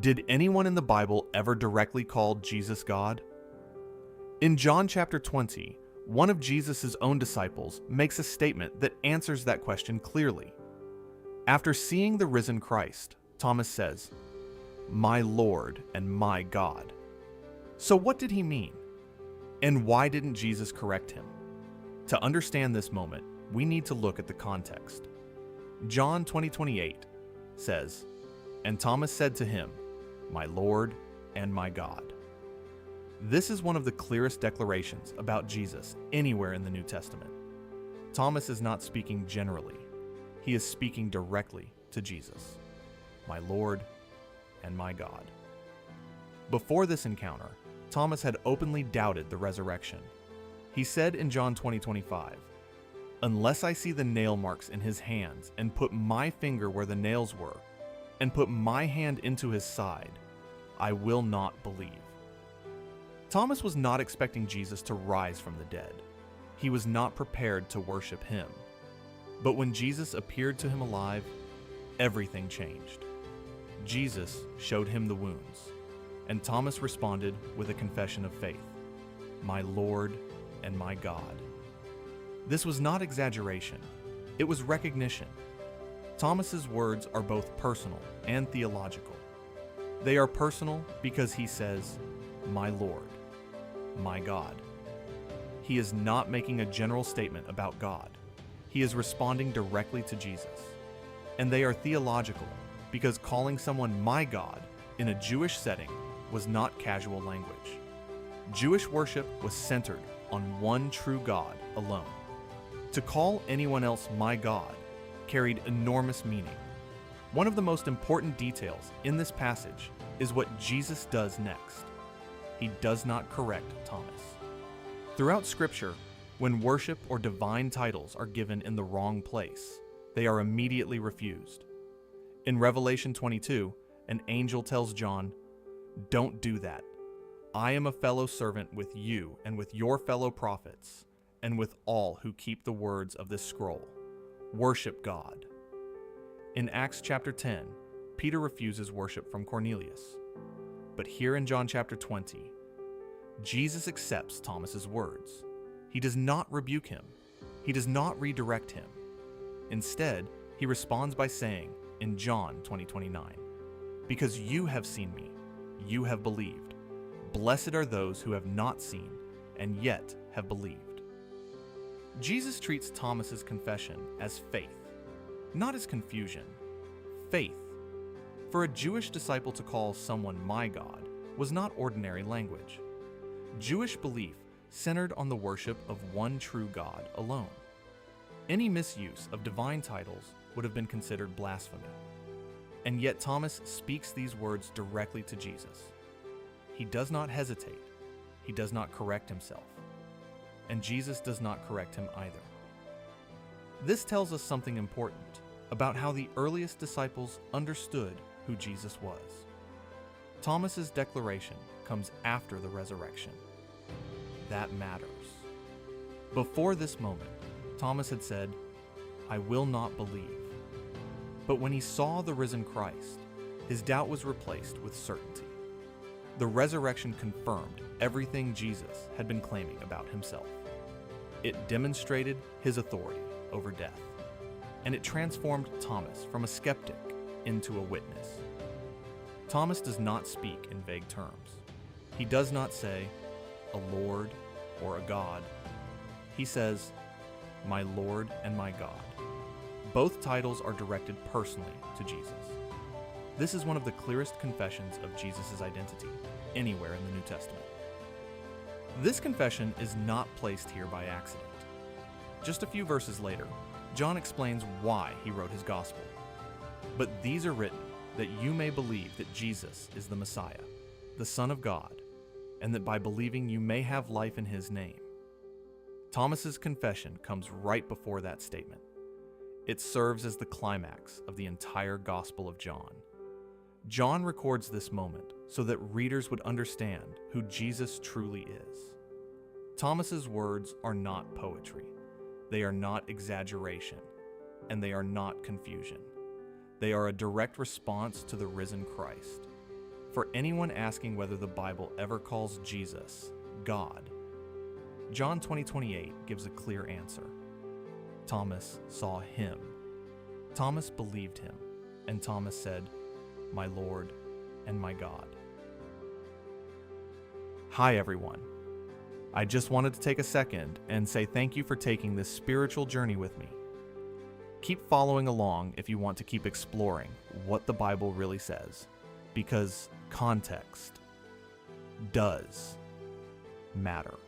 Did anyone in the Bible ever directly call Jesus God? In John chapter 20, one of Jesus' own disciples makes a statement that answers that question clearly. After seeing the risen Christ, Thomas says, "My Lord and my God." So what did he mean? And why didn't Jesus correct him? To understand this moment, we need to look at the context. John 20:28 says, "And Thomas said to him, 'My Lord and my God.'" This is one of the clearest declarations about Jesus anywhere in the New Testament. Thomas is not speaking generally. He is speaking directly to Jesus, "My Lord and my God." Before this encounter, Thomas had openly doubted the resurrection. He said in John 20:25, "Unless I see the nail marks in his hands and put my finger where the nails were, and put my hand into his side, I will not believe." Thomas was not expecting Jesus to rise from the dead. He was not prepared to worship him. But when Jesus appeared to him alive, everything changed. Jesus showed him the wounds, and Thomas responded with a confession of faith, "My Lord and my God." This was not exaggeration, it was recognition. Thomas's words are both personal and theological. They are personal because he says, "My Lord, my God." He is not making a general statement about God. He is responding directly to Jesus. And they are theological because calling someone "my God" in a Jewish setting was not casual language. Jewish worship was centered on one true God alone. To call anyone else "my God" carried enormous meaning. One of the most important details in this passage is what Jesus does next. He does not correct Thomas. Throughout Scripture, when worship or divine titles are given in the wrong place, they are immediately refused. In Revelation 22, an angel tells John, "Don't do that. I am a fellow servant with you and with your fellow prophets, and with all who keep the words of this scroll. Worship God." In Acts chapter 10, Peter refuses worship from Cornelius. But here in John chapter 20, Jesus accepts Thomas's words. He does not rebuke him. He does not redirect him. Instead, he responds by saying in John 20:29, "Because you have seen me, you have believed. Blessed are those who have not seen and yet have believed." Jesus treats Thomas's confession as faith, not as confusion. Faith. For a Jewish disciple to call someone "my God" was not ordinary language. Jewish belief centered on the worship of one true God alone. Any misuse of divine titles would have been considered blasphemy. And yet Thomas speaks these words directly to Jesus. He does not hesitate. He does not correct himself. And Jesus does not correct him either. This tells us something important about how the earliest disciples understood who Jesus was. Thomas's declaration comes after the resurrection. That matters. Before this moment, Thomas had said, "I will not believe." But when he saw the risen Christ, his doubt was replaced with certainty. The resurrection confirmed everything Jesus had been claiming about himself. It demonstrated his authority over death, and it transformed Thomas from a skeptic into a witness. Thomas does not speak in vague terms. He does not say, "a Lord" or "a God." He says, "My Lord and my God." Both titles are directed personally to Jesus. This is one of the clearest confessions of Jesus' identity anywhere in the New Testament. This confession is not placed here by accident. Just a few verses later, John explains why he wrote his gospel. "But these are written that you may believe that Jesus is the Messiah, the Son of God, and that by believing you may have life in his name." Thomas's confession comes right before that statement. It serves as the climax of the entire Gospel of John. John records this moment so that readers would understand who Jesus truly is. Thomas's words are not poetry. They are not exaggeration, and they are not confusion. They are a direct response to the risen Christ. For anyone asking whether the Bible ever calls Jesus God, John 20:28 gives a clear answer. Thomas saw him. Thomas believed him, and Thomas said, "My Lord and my God." Hi everyone. I just wanted to take a second and say thank you for taking this spiritual journey with me. Keep following along if you want to keep exploring what the Bible really says, because context does matter.